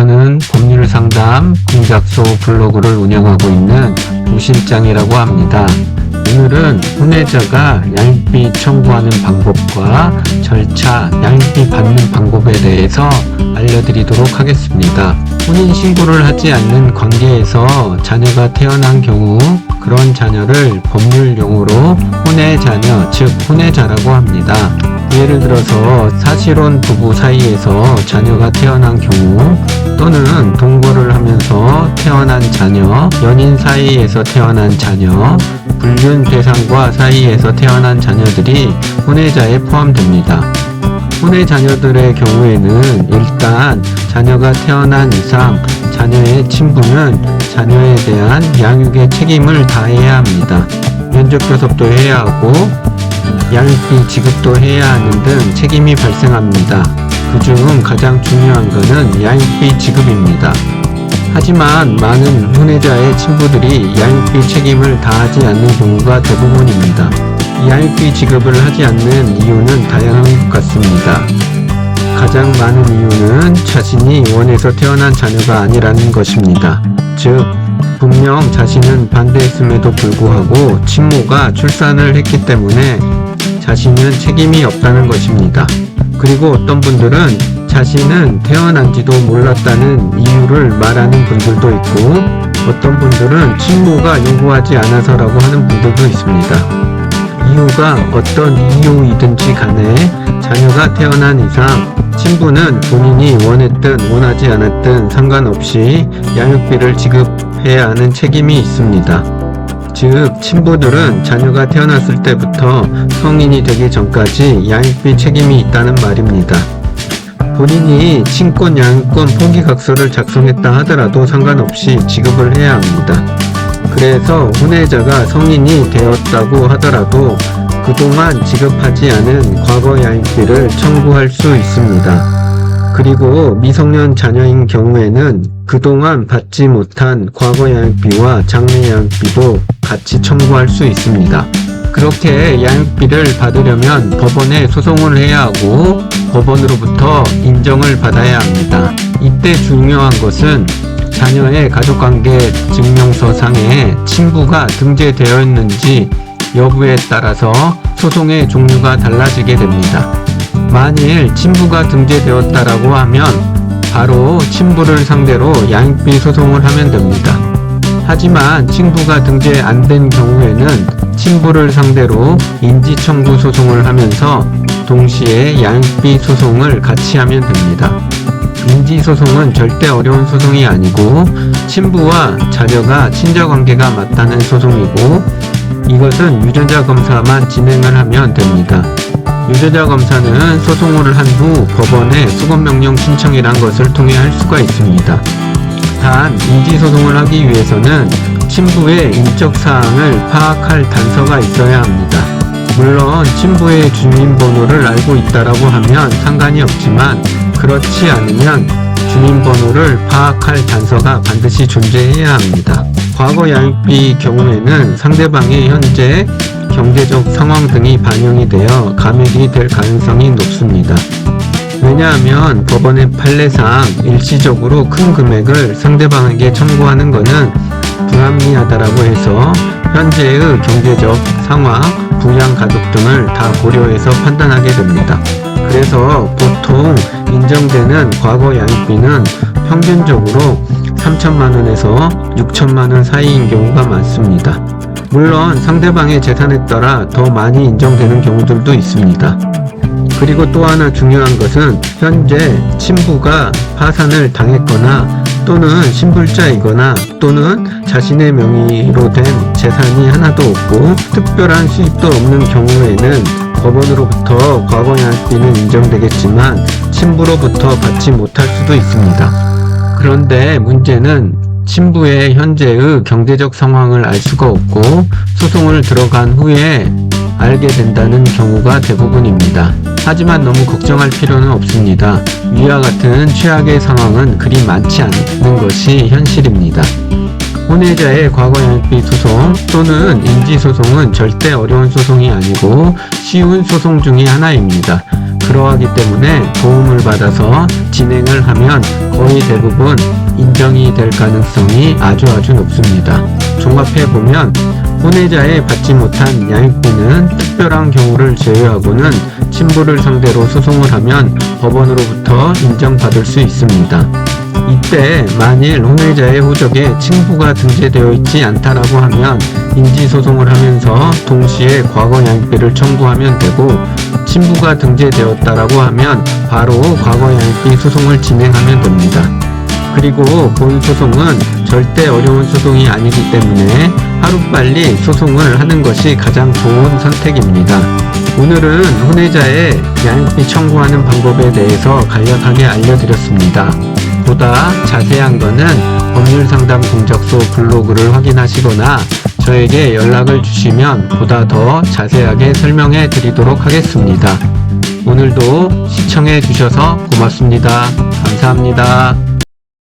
저는 법률 상담 공작소 블로그를 운영하고 있는 우실장이라고 합니다. 오늘은 혼외자가 양육비 청구하는 방법과 절차, 양육비 받는 방법에 대해서 알려드리도록 하겠습니다. 혼인신고를 하지 않는 관계에서 자녀가 태어난 경우 그런 자녀를 법률 용어로 혼외자녀, 즉 혼외자라고 합니다. 예를 들어서 사실혼 부부 사이에서 자녀가 태어난 경우 또는 동거를 하면서 태어난 자녀, 연인 사이에서 태어난 자녀, 불륜 대상과 사이에서 태어난 자녀들이 혼외자에 포함됩니다. 혼외 자녀들의 경우에는 일단 자녀가 태어난 이상 자녀의 친부는 자녀에 대한 양육의 책임을 다해야 합니다. 면접 교섭도 해야 하고 양육비 지급도 해야 하는 등 책임이 발생합니다. 그중 가장 중요한 것은 양육비 지급입니다. 하지만 많은 혼외자의 친부들이 양육비 책임을 다하지 않는 경우가 대부분입니다. 양육비 지급을 하지 않는 이유는 다양한 것 같습니다. 가장 많은 이유는 자신이 원해서 태어난 자녀가 아니라는 것입니다. 즉, 분명 자신은 반대했음에도 불구하고 친모가 출산을 했기 때문에 자신은 책임이 없다는 것입니다. 그리고 어떤 분들은 자신은 태어난지도 몰랐다는 이유를 말하는 분들도 있고 어떤 분들은 친모가 요구하지 않아서라고 하는 분들도 있습니다. 이유가 어떤 이유이든지 간에 자녀가 태어난 이상 친부는 본인이 원했든 원하지 않았든 상관없이 양육비를 지급해야 하는 책임이 있습니다. 즉, 친부들은 자녀가 태어났을 때부터 성인이 되기 전까지 양육비 책임이 있다는 말입니다. 본인이 친권 양육권 포기각서를 작성했다 하더라도 상관없이 지급을 해야 합니다. 그래서 혼외자가 성인이 되었다고 하더라도 그동안 지급하지 않은 과거 양육비를 청구할 수 있습니다. 그리고 미성년 자녀인 경우에는 그동안 받지 못한 과거 양육비와 장래 양육비도 같이 청구할 수 있습니다. 그렇게 양육비를 받으려면 법원에 소송을 해야 하고 법원으로부터 인정을 받아야 합니다. 이때 중요한 것은 자녀의 가족관계 증명서상에 친부가 등재되어 있는지 여부에 따라서 소송의 종류가 달라지게 됩니다. 만일 친부가 등재되었다라고 하면 바로 친부를 상대로 양육비 소송을 하면 됩니다. 하지만 친부가 등재 안 된 경우에는 친부를 상대로 인지청구 소송을 하면서 동시에 양육비 소송을 같이 하면 됩니다. 인지소송은 절대 어려운 소송이 아니고 친부와 자녀가 친자관계가 맞다는 소송이고 이것은 유전자 검사만 진행을 하면 됩니다. 유전자 검사는 소송을 한 후 법원에 수검명령 신청이란 것을 통해 할 수가 있습니다. 단, 인지소송을 하기 위해서는 친부의 인적사항을 파악할 단서가 있어야 합니다. 물론 친부의 주민번호를 알고 있다라고 하면 상관이 없지만 그렇지 않으면 주민번호를 파악할 단서가 반드시 존재해야 합니다. 과거 양육비 경우에는 상대방의 현재 경제적 상황 등이 반영이 되어 감액이 될 가능성이 높습니다. 왜냐하면 법원의 판례상 일시적으로 큰 금액을 상대방에게 청구하는 것은 불합리하다라고 해서 현재의 경제적 상황, 부양 가족 등을 다 고려해서 판단하게 됩니다. 그래서 보통 인정되는 과거 양육비는 평균적으로 3천만원에서 6천만원 사이인 경우가 많습니다. 물론 상대방의 재산에 따라 더 많이 인정되는 경우들도 있습니다. 그리고 또 하나 중요한 것은 현재 친부가 파산을 당했거나 또는 신불자이거나 또는 자신의 명의로 된 재산이 하나도 없고 특별한 수입도 없는 경우에는 법원으로부터 과거 양육비는 인정되겠지만 친부로부터 받지 못할 수도 있습니다. 그런데 문제는 친부의 현재의 경제적 상황을 알 수가 없고 소송을 들어간 후에 알게 된다는 경우가 대부분입니다. 하지만 너무 걱정할 필요는 없습니다. 위와 같은 최악의 상황은 그리 많지 않는 것이 현실입니다. 혼외자의 과거 양육비 소송 또는 인지소송은 절대 어려운 소송이 아니고 쉬운 소송 중의 하나입니다. 그러하기 때문에 도움을 받아서 진행을 하면 거의 대부분 인정이 될 가능성이 아주 높습니다. 종합해보면 혼외자에 받지 못한 양육비는 특별한 경우를 제외하고는 친부를 상대로 소송을 하면 법원으로부터 인정받을 수 있습니다. 이때 만일 혼외자의 호적에 친부가 등재되어 있지 않다라고 하면 인지소송을 하면서 동시에 과거 양육비를 청구하면 되고, 친부가 등재되었다라고 하면 바로 과거 양육비 소송을 진행하면 됩니다. 그리고 본 소송은 절대 어려운 소송이 아니기 때문에 하루빨리 소송을 하는 것이 가장 좋은 선택입니다. 오늘은 혼외자의 양육비 청구하는 방법에 대해서 간략하게 알려드렸습니다. 보다 자세한 거는 법률상담 공작소 블로그를 확인하시거나 저에게 연락을 주시면 보다 더 자세하게 설명해 드리도록 하겠습니다. 오늘도 시청해 주셔서 고맙습니다. 감사합니다.